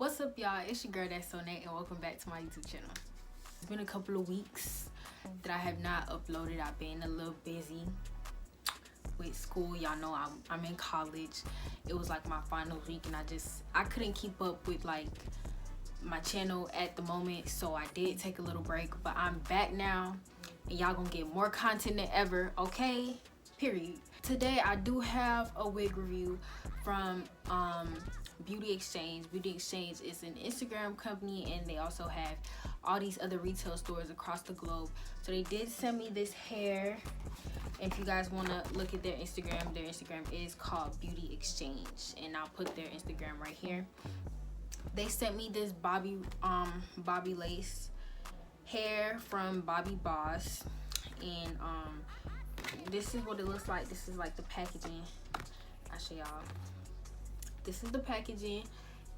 What's up, y'all? It's your girl ThatsSoNae, and welcome back to my YouTube channel. It's been a couple of weeks that I have not uploaded. I've been a little busy with school. Y'all know I'm in college. It was like my final week, and I couldn't keep up with like my channel at the moment, so I did take a little break. But I'm back now, and y'all gonna get more content than ever. Okay, period. Today I do have a wig review from Beauty Exchange. Beauty Exchange is an Instagram company, and they also have all these other retail stores across the globe. So they did send me this hair, and if you guys want to look at their Instagram is called Beauty Exchange, and I'll put their Instagram right here. They sent me this Bobbi lace hair from Bobbi Boss, and this is what it looks like. This is like the packaging. I'll show y'all. This is the packaging,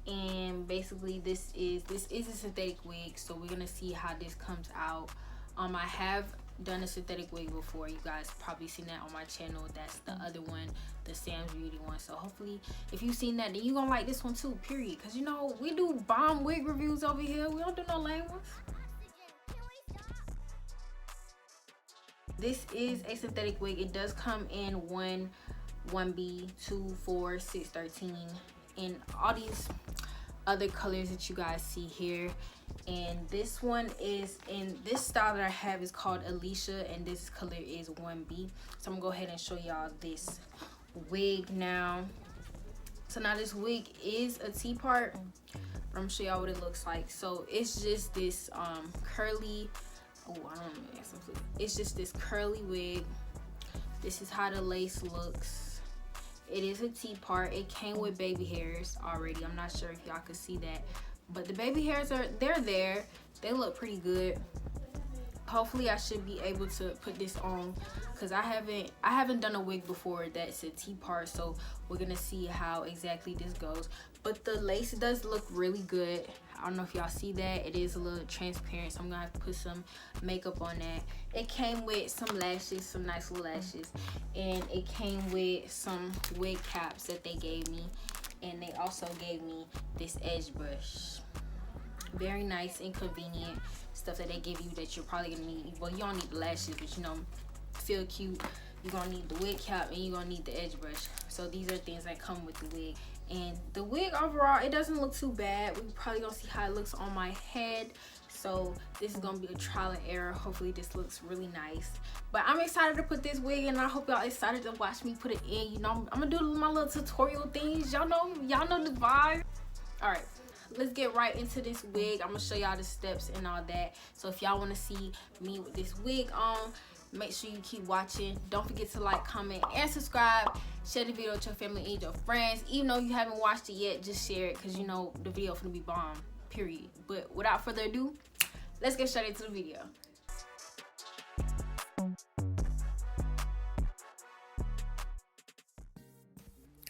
and basically this is a synthetic wig, so we're gonna see how this comes out. I have done a synthetic wig before. You guys probably seen that on my channel. That's the other one, the Sam's Beauty one. So hopefully if you've seen that, then you're gonna like this one too, period. Because you know we do bomb wig reviews over here. We don't do no lame ones. This is a synthetic wig. It does come in 1B, 2, 4, 6, 13, and all these other colors that you guys see here. And this one is in this style that I have is called Ilisha, and this color is 1B. So I'm gonna go ahead and show y'all this wig now. So now this wig is a T-part. I'm gonna show y'all what it looks like. So it's just this curly, it's just this curly wig. This is how the lace looks. It is a T-part. It came with baby hairs already. I'm not sure if y'all could see that, but the baby hairs they're there. They look pretty good. Hopefully I should be able to put this on, because I haven't done a wig before that's a T-part, so we're gonna see how exactly this goes. But the lace does look really good. I don't know if y'all see that. It is a little transparent, so I'm gonna have to put some makeup on that. It came with some lashes, some nice little lashes, and it came with some wig caps that they gave me, and they also gave me this edge brush. Very nice and convenient stuff that they give you that you're probably gonna need. Well, you don't need the lashes, but you know, feel cute, you're gonna need the wig cap and you're gonna need the edge brush. So these are things that come with the wig. And the wig overall, it doesn't look too bad. We're probably gonna see how it looks on my head. So this is gonna be a trial and error. Hopefully this looks really nice. But I'm excited to put this wig in, and I hope y'all excited to watch me put it in. You know, I'm gonna do my little tutorial things. Y'all know the vibe. All right, let's get right into this wig. I'm gonna show y'all the steps and all that. So if y'all want to see me with this wig on, make sure you keep watching. Don't forget to like, comment, and subscribe. Share the video with your family and your friends. Even though you haven't watched it yet, just share it, because you know the video finna be bomb, period. But without further ado, let's get straight into the video.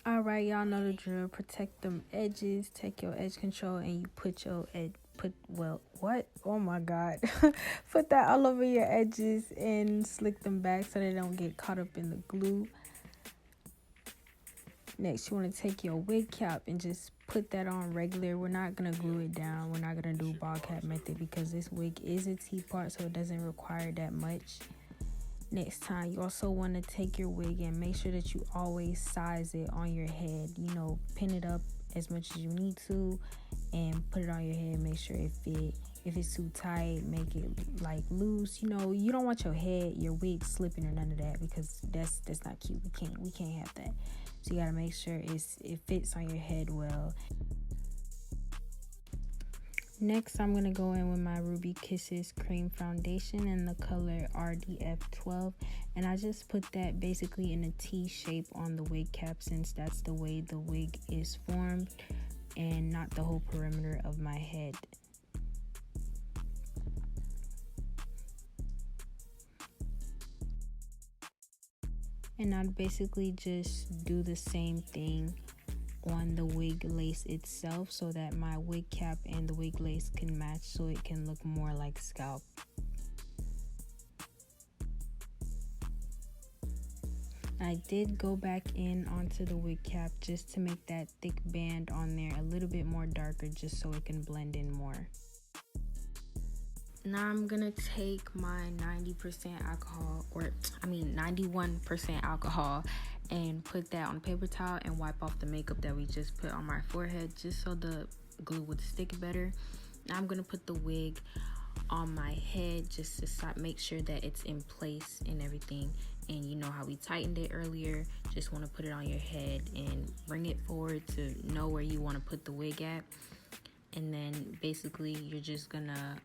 Alright, y'all know the drill. Protect them edges. Take your edge control, and you put your oh my god. Put that all over your edges and slick them back so they don't get caught up in the glue. Next, you want to take your wig cap and just put that on regular. We're not going to glue it down. We're not going to do ball cap method, because this wig is a T-part, so it doesn't require that much. Next time, you also want to take your wig and make sure that you always size it on your head. You know, pin it up as much as you need to and put it on your head. Make sure it fit. If it's too tight, make it like loose. You know, you don't want your wig slipping or none of that, because that's not cute. We can't have that. So you gotta make sure it fits on your head well. Next, I'm gonna go in with my Ruby Kisses cream foundation in the color RDF12, and I just put that basically in a T shape on the wig cap, since that's the way the wig is formed and not the whole perimeter of my head. And I'd basically just do the same thing on the wig lace itself, so that my wig cap and the wig lace can match, so it can look more like scalp. I did go back in onto the wig cap just to make that thick band on there a little bit more darker, just so it can blend in more. Now I'm gonna take my 90% alcohol, 91% alcohol, and put that on a paper towel and wipe off the makeup that we just put on my forehead, just so the glue would stick better. Now I'm gonna put the wig on my head just to make sure that it's in place and everything. And you know how we tightened it earlier, just want to put it on your head and bring it forward to know where you want to put the wig at. And then basically you're just gonna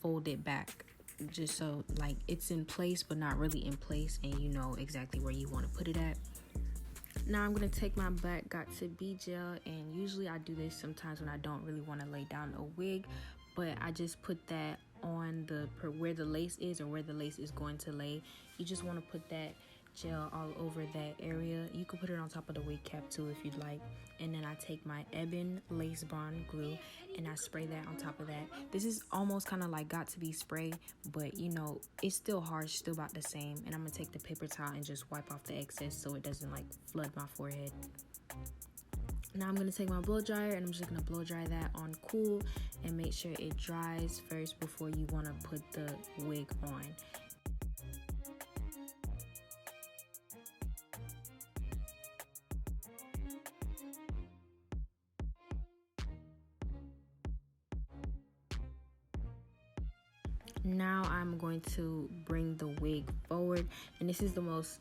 fold it back just so like it's in place but not really in place, and you know exactly where you want to put it at. Now I'm gonna take my Black Got To Be gel, and usually I do this sometimes when I don't really want to lay down a wig, but I just put that on where the lace is, or where the lace is going to lay. You just want to put that gel all over that area. You could put it on top of the wig cap too if you'd like. And then I take my Ebin Lace Bond glue and I spray that on top of that. This is almost kind of like Got To Be spray, but you know, it's still harsh, still about the same. And I'm gonna take the paper towel and just wipe off the excess so it doesn't like flood my forehead. Now I'm gonna take my blow dryer and I'm just gonna blow dry that on cool and make sure it dries first before you wanna put the wig on. Now I'm going to bring the wig forward, and this is the most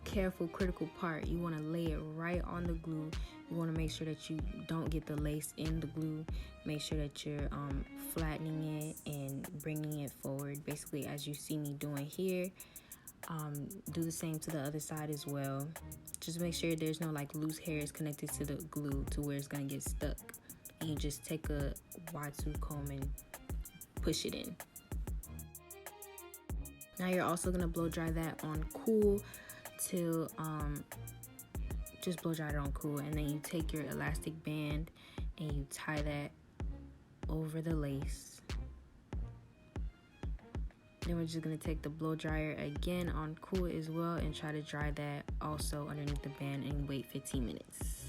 careful, critical part. You want to lay it right on the glue. You want to make sure that you don't get the lace in the glue. Make sure that you're flattening it and bringing it forward, basically as you see me doing here. Do the same to the other side as well. Just make sure there's no like loose hairs connected to the glue to where it's gonna get stuck. And you just take a wide tooth comb and push it in. Now you're also gonna blow dry that on cool till just blow dry it on cool, and then you take your elastic band and you tie that over the lace. Then we're just gonna take the blow dryer again on cool as well and try to dry that also underneath the band and wait 15 minutes.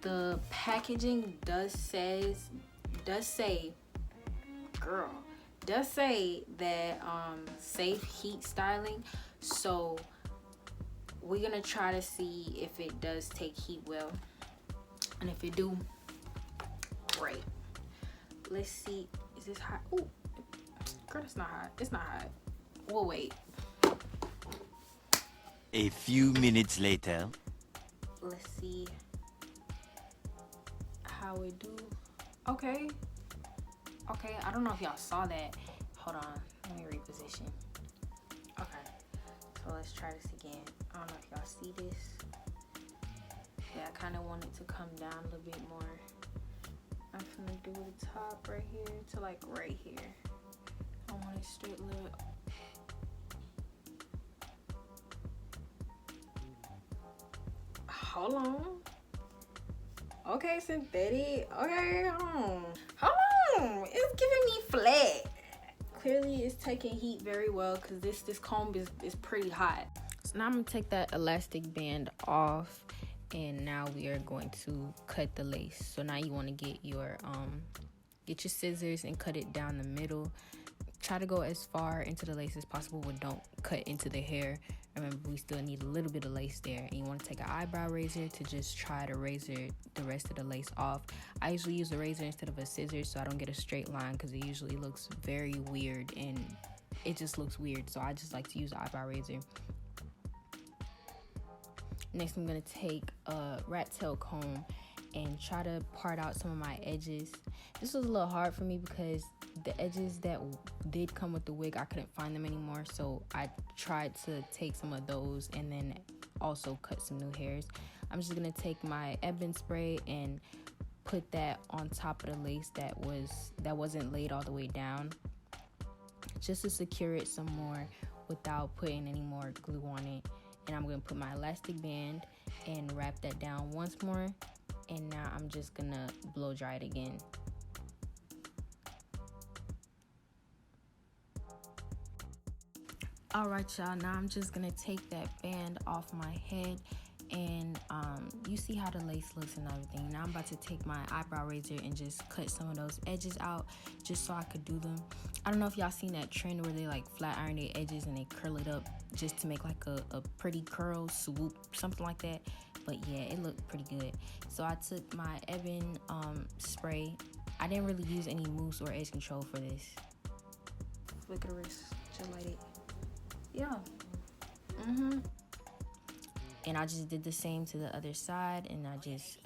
The packaging does say that safe heat styling, so we're gonna try to see if it does take heat well, and if it do, great. Let's see, is this hot? Ooh, girl, it's not hot. It's not hot. We'll wait. A few minutes later. Let's see how it do. Okay, I don't know if y'all saw that. Hold on, let me reposition. Okay, so let's try this again. I don't know if y'all see this. Yeah, I kind of want it to come down a little bit more. I'm gonna do the top right here to like right here. I want it straight little. Hold on. Okay, synthetic. Okay, hold on. It's giving me flat. Clearly it's taking heat very well because this comb is pretty hot. So now I'm gonna take that elastic band off, and now we are going to cut the lace. So now you want to get your scissors and cut it down the middle. Try to go as far into the lace as possible, but don't cut into the hair. Remember, we still need a little bit of lace there. And you want to take an eyebrow razor to just try to razor the rest of the lace off. I usually use a razor instead of a scissors so I don't get a straight line, because it usually looks very weird and it just looks weird. So I just like to use an eyebrow razor. Next, I'm going to take a rat tail comb and try to part out some of my edges. This was a little hard for me because the edges that did come with the wig, I couldn't find them anymore, so I tried to take some of those and then also cut some new hairs. I'm just gonna take my Ebin spray and put that on top of the lace that wasn't laid all the way down, just to secure it some more without putting any more glue on it. And I'm gonna put my elastic band and wrap that down once more, and now I'm just gonna blow dry it again. All right, y'all, now I'm just gonna take that band off my head, and you see how the lace looks and everything. Now I'm about to take my eyebrow razor and just cut some of those edges out just so I could do them. I don't know if y'all seen that trend where they like flat iron their edges and they curl it up just to make like a pretty curl swoop, something like that. But yeah, it looked pretty good. So I took my Ebin spray. I didn't really use any mousse or edge control for this. Flick of the wrist, just like it. Yeah. And I just did the same to the other side, and I just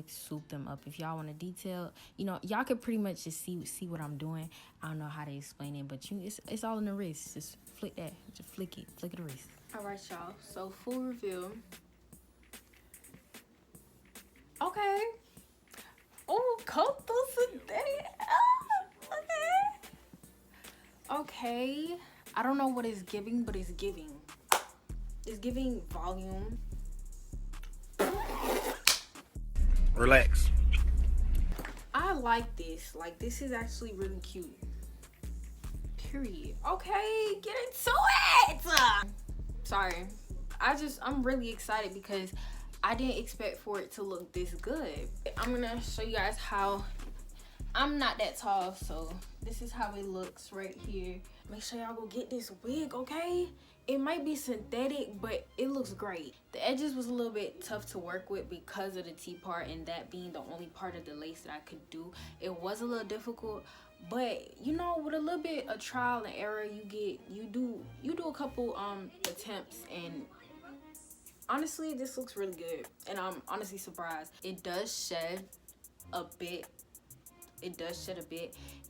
swoop them up. If y'all want to detail, you know, y'all could pretty much just see what I'm doing. I don't know how to explain it, but it's all in the wrist. Just flick that, just flick it, flick the wrist. All right, y'all. So full reveal. Okay. Oh, coat those today. Okay. I don't know what it's giving, but it's giving. It's giving volume. Relax. I like this. Like, this is actually really cute. Period. Okay, get into it. Sorry. I'm really excited because I didn't expect for it to look this good. I'm gonna show you guys how. I'm not that tall, so this is how it looks right here. Make sure y'all go get this wig, okay? It might be synthetic, but it looks great. The edges was a little bit tough to work with because of the T part, and that being the only part of the lace that I could do. It was a little difficult, but you know, with a little bit of trial and error, you do a couple attempts, and honestly, this looks really good, and I'm honestly surprised. It does shed a bit.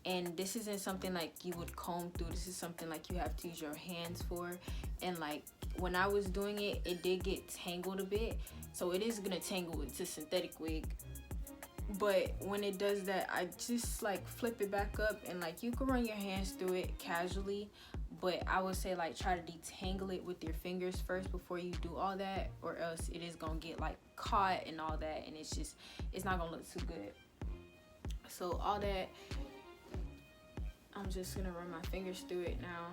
And this isn't something like you would comb through. This is something like you have to use your hands for, and like when I was doing it, it did get tangled a bit, so it is gonna tangle. It's a synthetic wig, but when it does that, I just like flip it back up, and like you can run your hands through it casually, but I would say like try to detangle it with your fingers first before you do all that, or else it is gonna get like caught and all that, and it's not gonna look too good. So all that, I'm just gonna run my fingers through it now,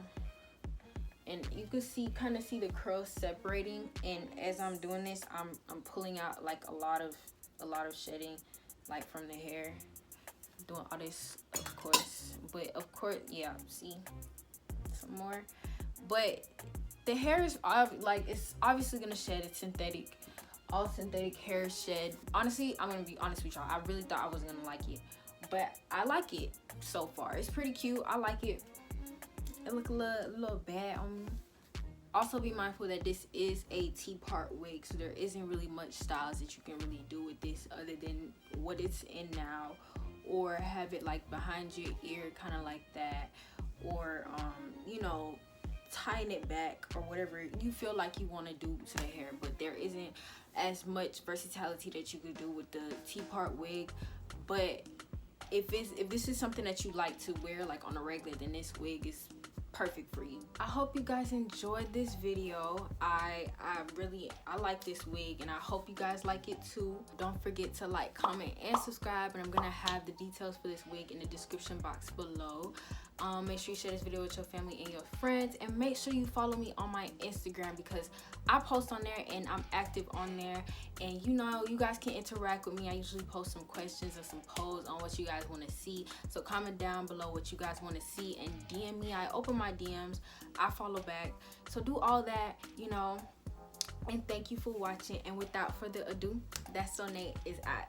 and you can kind of see the curls separating. And as I'm doing this, I'm pulling out like a lot of shedding, like from the hair. I'm doing all this, of course, yeah. See some more, but the hair is like it's obviously gonna shed. It's synthetic. All synthetic hair shed. Honestly, I'm gonna be honest with y'all. I really thought I wasn't gonna like it, but I like it so far. It's pretty cute. I like it. It look a little bad on me. Also, be mindful that this is a T-part wig, so there isn't really much styles that you can really do with this other than what it's in now, or have it like behind your ear, kind of like that, or you know, tying it back or whatever you feel like you want to do to the hair. But there isn't as much versatility that you could do with the T-part wig. But if this is something that you like to wear like on a regular, then this wig is perfect for you. I hope you guys enjoyed this video. I like this wig, and I hope you guys like it too. Don't forget to like, comment, and subscribe, and I'm gonna have the details for this wig in the description box below. Make sure you share this video with your family and your friends, and make sure you follow me on my Instagram because I post on there and I'm active on there, and you know, you guys can interact with me. I usually post some questions or some polls on what you guys want to see, so comment down below what you guys want to see and DM me. I open my DMs, I follow back, so do all that, you know. And thank you for watching, and without further ado, ThatsSoNae is out.